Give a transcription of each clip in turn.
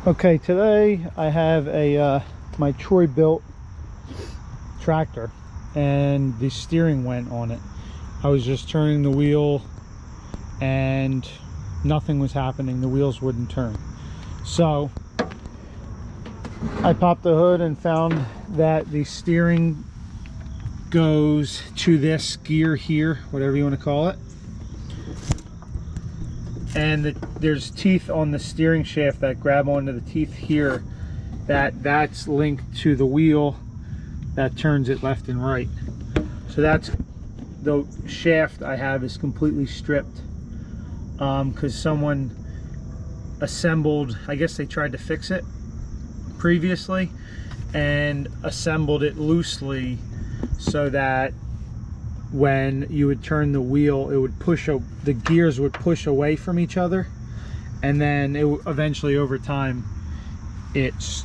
Okay, today I have a my Troy built tractor and the steering went on it. I was just turning the wheel and nothing was happening. The wheels wouldn't turn. So I popped the hood and found that the steering goes to this gear here, whatever you want to call it. And there's teeth on the steering shaft that grab onto the teeth here, that's linked to the wheel that turns it left and right. So that's the shaft I have is completely stripped because someone assembled, I guess they tried to fix it previously and assembled it loosely so that when you would turn the wheel, it would push, the gears would push away from each other, and then it eventually over time it's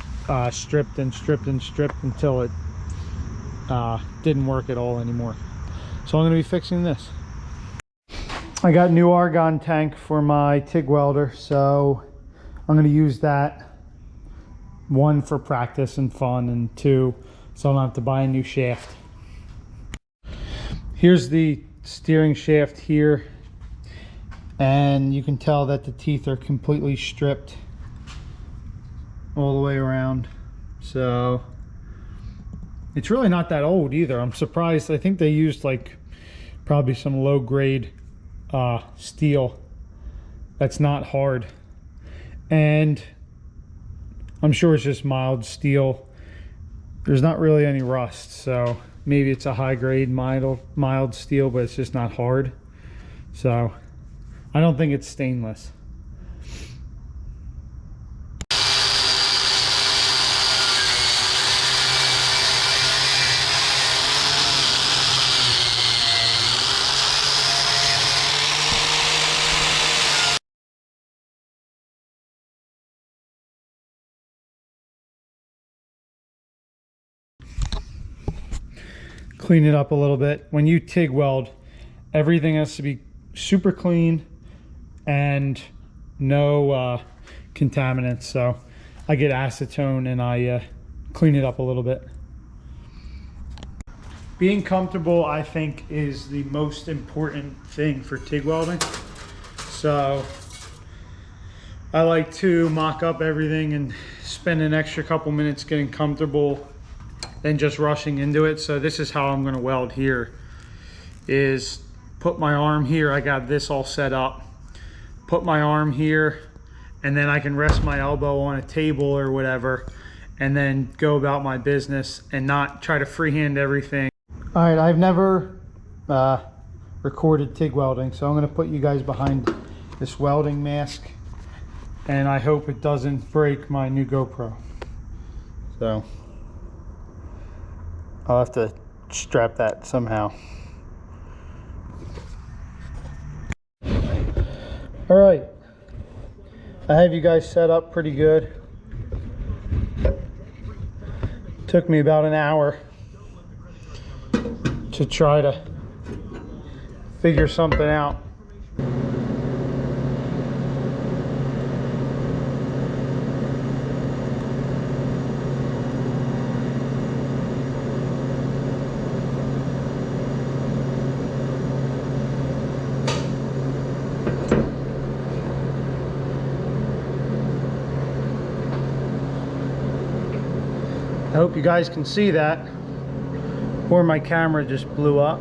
stripped and stripped and stripped until it didn't work at all anymore. So I'm going to be fixing this. I got new argon tank for my TIG welder, so I'm going to use that, one for practice and fun, and two so I don't have to buy a new shaft. Here's the steering shaft here, and you can tell that the teeth are completely stripped all the way around. So it's really not that old either. I'm surprised. I think they used like probably some low grade steel that's not hard, and I'm sure it's just mild steel. There's not really any rust, so maybe it's a high grade mild steel, but it's just not hard. So I don't think it's stainless. Clean it up a little bit. When you TIG weld, everything has to be super clean and no contaminants. So I get acetone and I clean it up a little bit. Being comfortable, I think, is the most important thing for TIG welding. So I like to mock up everything and spend an extra couple minutes getting comfortable than just rushing into it. So this is how I'm going to weld here, is put my arm here. I got this all set up, put my arm here, and then I can rest my elbow on a table or whatever and then go about my business and not try to freehand everything. All right, I've never recorded TIG welding, so I'm going to put you guys behind this welding mask, and I hope it doesn't break my new GoPro. So I'll have to strap that somehow. All right, I have you guys set up pretty good. Took me about an hour to try to figure something out. I hope you guys can see that, or my camera just blew up.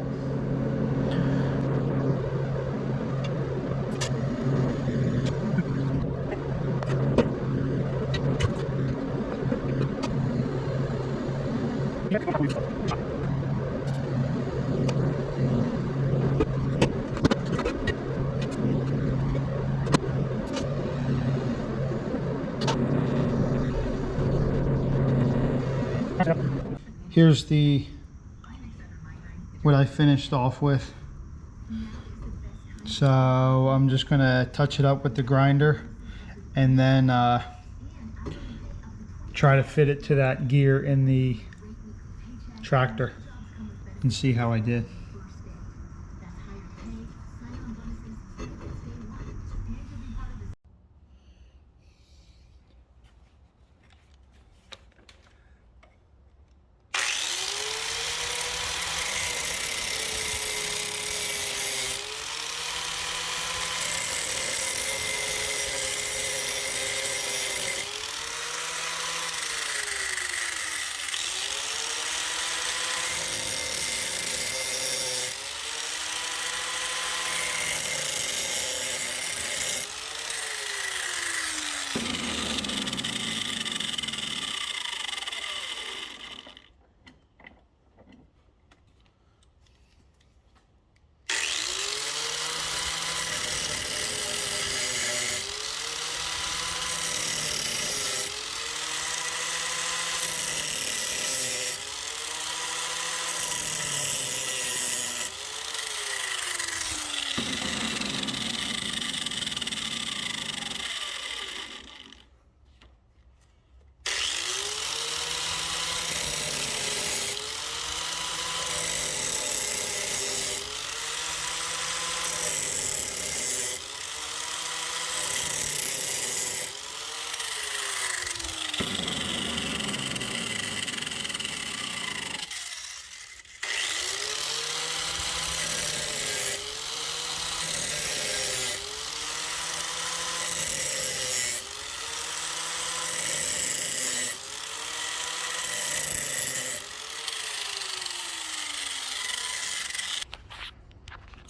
Here's what I finished off with. So I'm just gonna touch it up with the grinder and then try to fit it to that gear in the tractor and see how I did.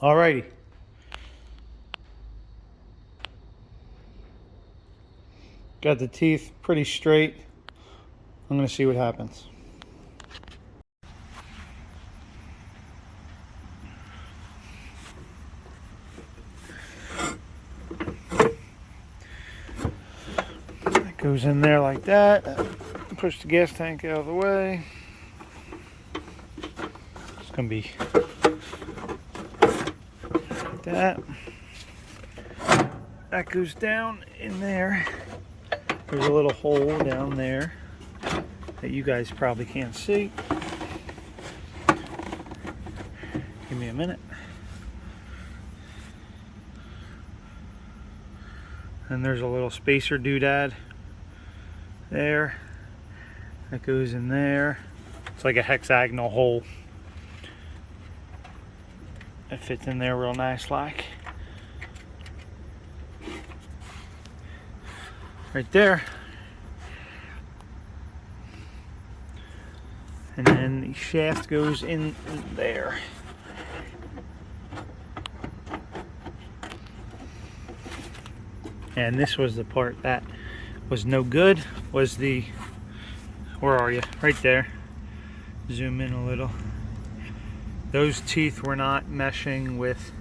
Alrighty. Got the teeth pretty straight. I'm going to see what happens. That goes in there like that. Push the gas tank out of the way. It's going to be like that. That goes down in there. There's a little hole down there that you guys probably can't see. Give me a minute. And there's a little spacer doodad there. That goes in there. It's like a hexagonal hole. It fits in there real nice like. Right there. And then the shaft goes in there. And this was the part that was no good, was the, where are you? Right there. Zoom in a little. Those teeth were not meshing with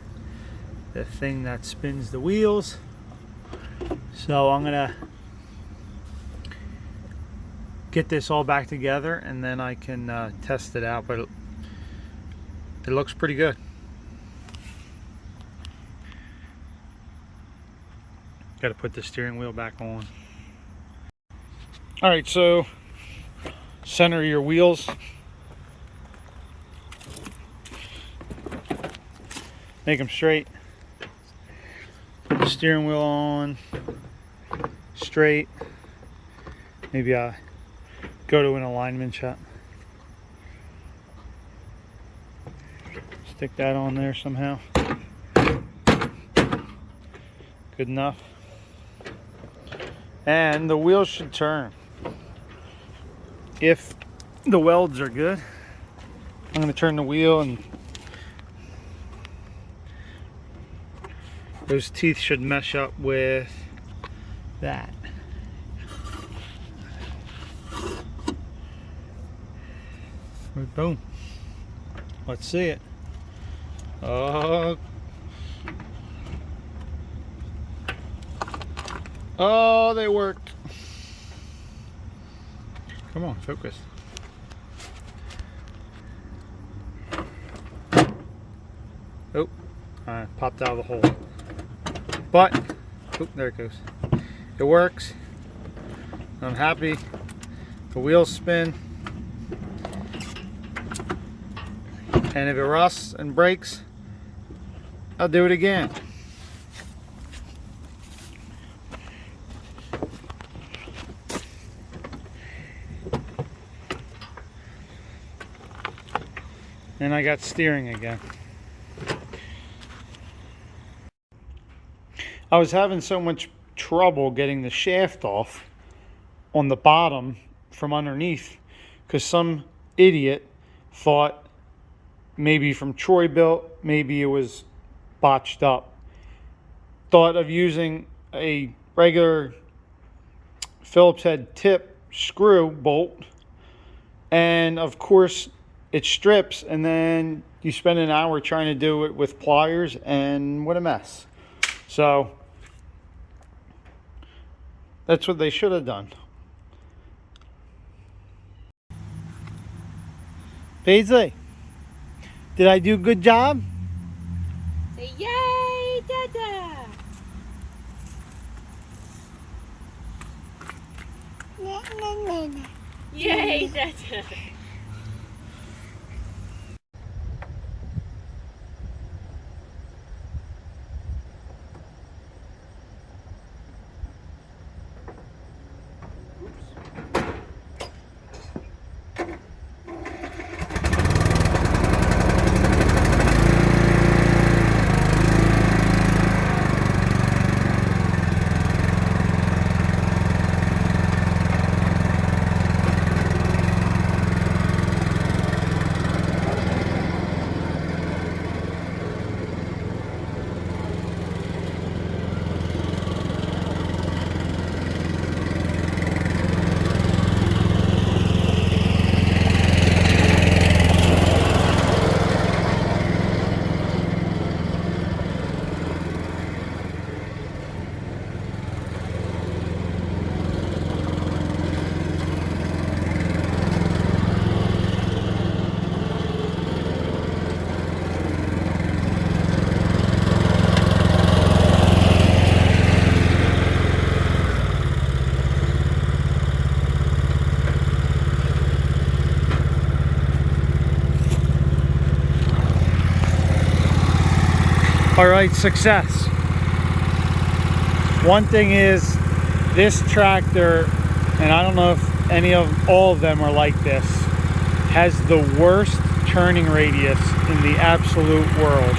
the thing that spins the wheels. So I'm gonna get this all back together and then I can test it out, but it looks pretty good. Got to put the steering wheel back on. All right, so center your wheels. Make them straight. Put the steering wheel on straight. Maybe go to an alignment shot. Stick that on there somehow. Good enough. And the wheels should turn. If the welds are good, I'm going to turn the wheel and those teeth should mesh up with that. Boom. Let's see it. Oh, they worked. Come on, focus. Oh, I popped out of the hole. But, oh, there it goes. It works. I'm happy. The wheels spin. And if it rusts and breaks, I'll do it again. And I got steering again. I was having so much trouble getting the shaft off on the bottom from underneath because some idiot thought maybe from Troy Built, maybe it was botched up. Thought of using a regular Phillips head tip screw bolt, and of course it strips, and then you spend an hour trying to do it with pliers, and what a mess. So that's what they should have done. Paisley, did I do a good job? Say yay, Dada! Yay, Dada! All right, success. One thing is, this tractor, and I don't know if all of them are like this, has the worst turning radius in the absolute world.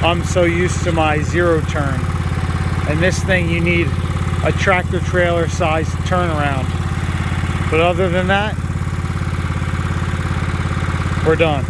I'm so used to my 0 turn, and this thing, you need a tractor trailer size turnaround. But other than that, we're done.